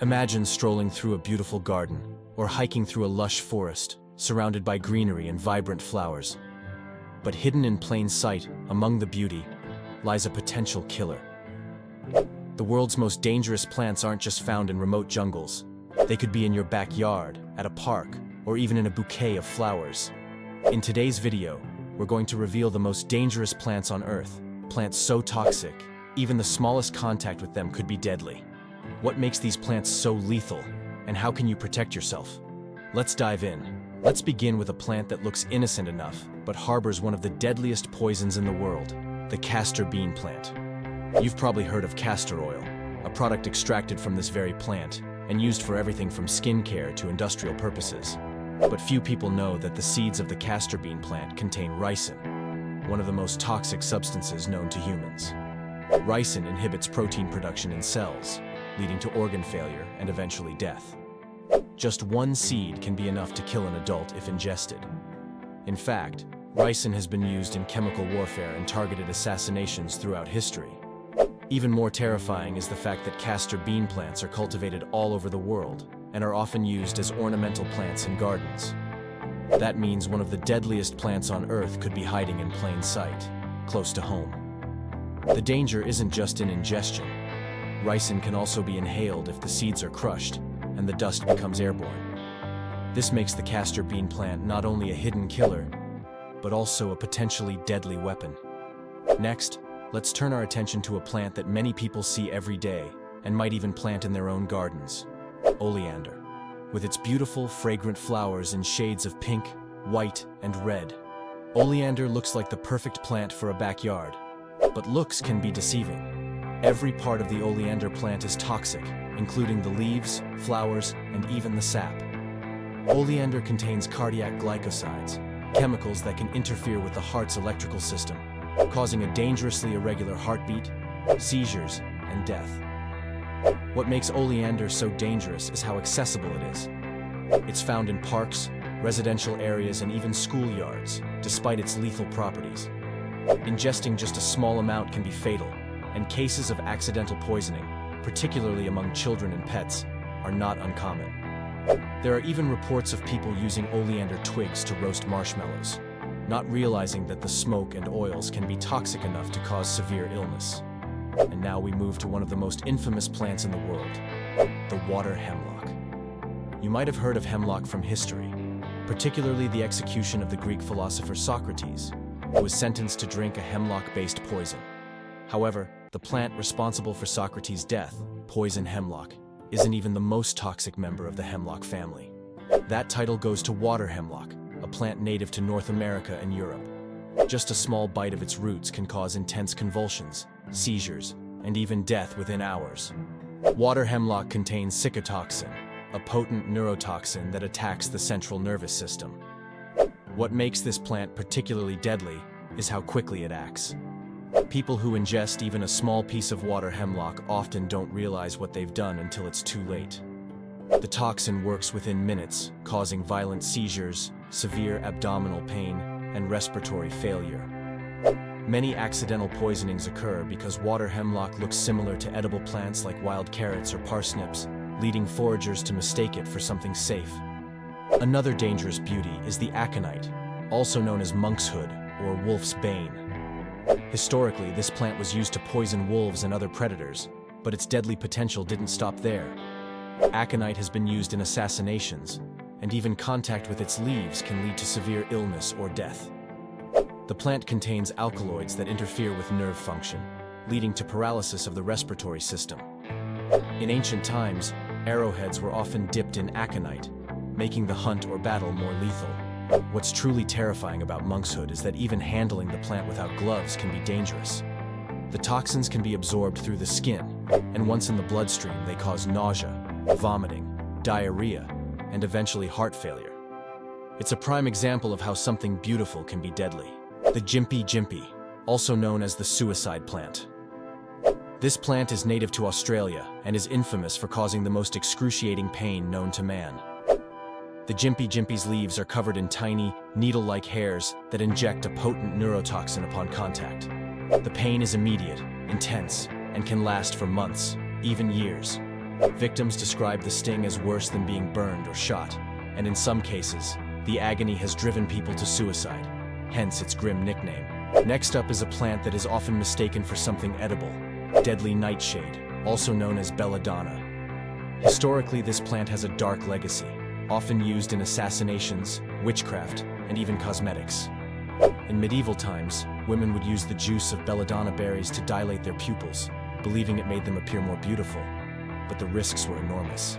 Imagine strolling through a beautiful garden or hiking through a lush forest, surrounded by greenery and vibrant flowers. But hidden in plain sight, among the beauty, lies a potential killer. The world's most dangerous plants aren't just found in remote jungles. They could be in your backyard, at a park, or even in a bouquet of flowers. In today's video, we're going to reveal the most dangerous plants on Earth, plants so toxic, even the smallest contact with them could be deadly. What makes these plants so lethal, and how can you protect yourself? Let's dive in. Let's begin with a plant that looks innocent enough, but harbors one of the deadliest poisons in the world, the castor bean plant. You've probably heard of castor oil, a product extracted from this very plant, and used for everything from skincare to industrial purposes. But few people know that the seeds of the castor bean plant contain ricin, one of the most toxic substances known to humans. Ricin inhibits protein production in cells, leading to organ failure and eventually death. Just one seed can be enough to kill an adult if ingested. In fact, ricin has been used in chemical warfare and targeted assassinations throughout history. Even more terrifying is the fact that castor bean plants are cultivated all over the world and are often used as ornamental plants in gardens. That means one of the deadliest plants on Earth could be hiding in plain sight, close to home. The danger isn't just in ingestion. Ricin can also be inhaled if the seeds are crushed and the dust becomes airborne. This makes the castor bean plant not only a hidden killer, but also a potentially deadly weapon. Next, let's turn our attention to a plant that many people see every day and might even plant in their own gardens: oleander. With its beautiful, fragrant flowers in shades of pink, white, and red, oleander looks like the perfect plant for a backyard. But looks can be deceiving. Every part of the oleander plant is toxic, including the leaves, flowers, and even the sap. Oleander contains cardiac glycosides, chemicals that can interfere with the heart's electrical system, causing a dangerously irregular heartbeat, seizures, and death. What makes oleander so dangerous is how accessible it is. It's found in parks, residential areas, and even schoolyards, despite its lethal properties. Ingesting just a small amount can be fatal, and cases of accidental poisoning, particularly among children and pets, are not uncommon. There are even reports of people using oleander twigs to roast marshmallows, not realizing that the smoke and oils can be toxic enough to cause severe illness. And now we move to one of the most infamous plants in the world, the water hemlock. You might have heard of hemlock from history, particularly the execution of the Greek philosopher Socrates, who was sentenced to drink a hemlock-based poison. However, the plant responsible for Socrates' death, poison hemlock, isn't even the most toxic member of the hemlock family. That title goes to water hemlock, a plant native to North America and Europe. Just a small bite of its roots can cause intense convulsions, seizures, and even death within hours. Water hemlock contains cicotoxin, a potent neurotoxin that attacks the central nervous system. What makes this plant particularly deadly is how quickly it acts. People who ingest even a small piece of water hemlock often don't realize what they've done until it's too late. The toxin works within minutes, causing violent seizures, severe abdominal pain, and respiratory failure. Many accidental poisonings occur because water hemlock looks similar to edible plants like wild carrots or parsnips, leading foragers to mistake it for something safe. Another dangerous beauty is the aconite, also known as monk's hood or wolf's bane. Historically, this plant was used to poison wolves and other predators, but its deadly potential didn't stop there. Aconite has been used in assassinations, and even contact with its leaves can lead to severe illness or death. The plant contains alkaloids that interfere with nerve function, leading to paralysis of the respiratory system. In ancient times, arrowheads were often dipped in aconite, making the hunt or battle more lethal. What's truly terrifying about monk's hood is that even handling the plant without gloves can be dangerous. The toxins can be absorbed through the skin, and once in the bloodstream, they cause nausea, vomiting, diarrhea, and eventually heart failure. It's a prime example of how something beautiful can be deadly. The jimpy jimpy, also known as the suicide plant. This plant is native to Australia and is infamous for causing the most excruciating pain known to man. The jimpy jimpy's leaves are covered in tiny, needle-like hairs that inject a potent neurotoxin upon contact. The pain is immediate, intense, and can last for months, even years. Victims describe the sting as worse than being burned or shot, and in some cases, the agony has driven people to suicide, hence its grim nickname. Next up is a plant that is often mistaken for something edible, deadly nightshade, also known as belladonna. Historically, this plant has a dark legacy, often used in assassinations, witchcraft, and even cosmetics. In medieval times, women would use the juice of belladonna berries to dilate their pupils, believing it made them appear more beautiful, but the risks were enormous.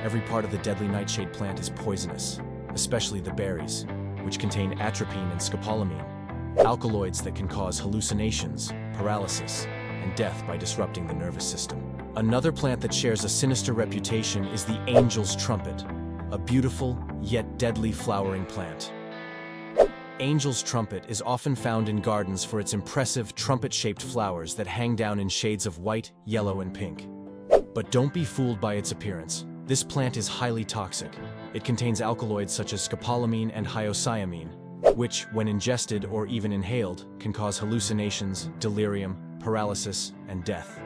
Every part of the deadly nightshade plant is poisonous, especially the berries, which contain atropine and scopolamine, alkaloids that can cause hallucinations, paralysis, and death by disrupting the nervous system. Another plant that shares a sinister reputation is the angel's trumpet, a beautiful yet deadly flowering plant. Angel's trumpet is often found in gardens for its impressive trumpet-shaped flowers that hang down in shades of white, yellow, and pink. But don't be fooled by its appearance. This plant is highly toxic. It contains alkaloids such as scopolamine and hyoscyamine, which, when ingested or even inhaled, can cause hallucinations, delirium, paralysis, and death.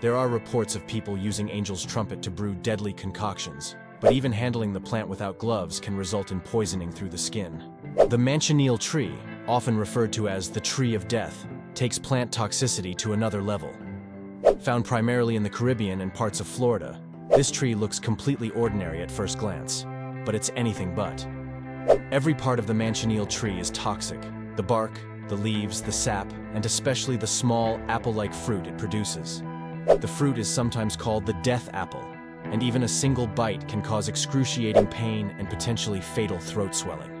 There are reports of people using angel's trumpet to brew deadly concoctions, but even handling the plant without gloves can result in poisoning through the skin. The manchineel tree, often referred to as the tree of death, takes plant toxicity to another level. Found primarily in the Caribbean and parts of Florida, this tree looks completely ordinary at first glance, but it's anything but. Every part of the manchineel tree is toxic: the bark, the leaves, the sap, and especially the small, apple-like fruit it produces. The fruit is sometimes called the death apple, and even a single bite can cause excruciating pain and potentially fatal throat swelling.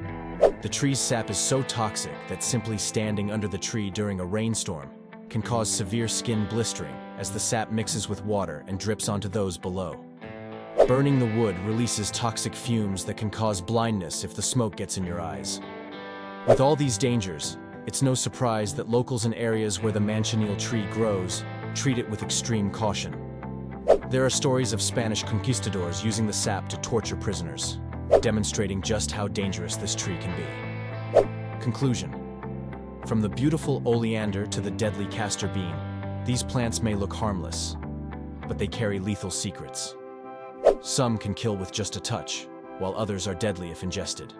The tree's sap is so toxic that simply standing under the tree during a rainstorm can cause severe skin blistering as the sap mixes with water and drips onto those below. Burning the wood releases toxic fumes that can cause blindness if the smoke gets in your eyes. With all these dangers, it's no surprise that locals in areas where the manchineel tree grows treat it with extreme caution. There are stories of Spanish conquistadors using the sap to torture prisoners, demonstrating just how dangerous this tree can be. Conclusion: from the beautiful oleander to the deadly castor bean, these plants may look harmless, but they carry lethal secrets. Some can kill with just a touch, while others are deadly if ingested.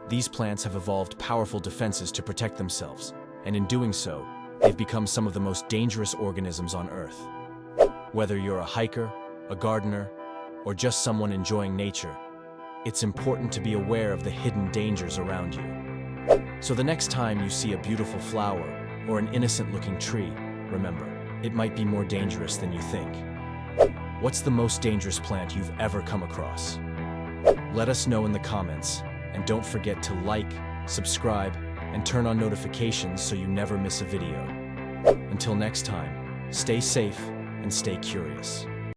These plants have evolved powerful defenses to protect themselves, and in doing so, they've become some of the most dangerous organisms on Earth. Whether you're a hiker, a gardener, or just someone enjoying nature, it's important to be aware of the hidden dangers around you. So the next time you see a beautiful flower or an innocent-looking tree, remember, it might be more dangerous than you think. What's the most dangerous plant you've ever come across? Let us know in the comments, and don't forget to like, subscribe, and turn on notifications so you never miss a video. Until next time, stay safe and stay curious.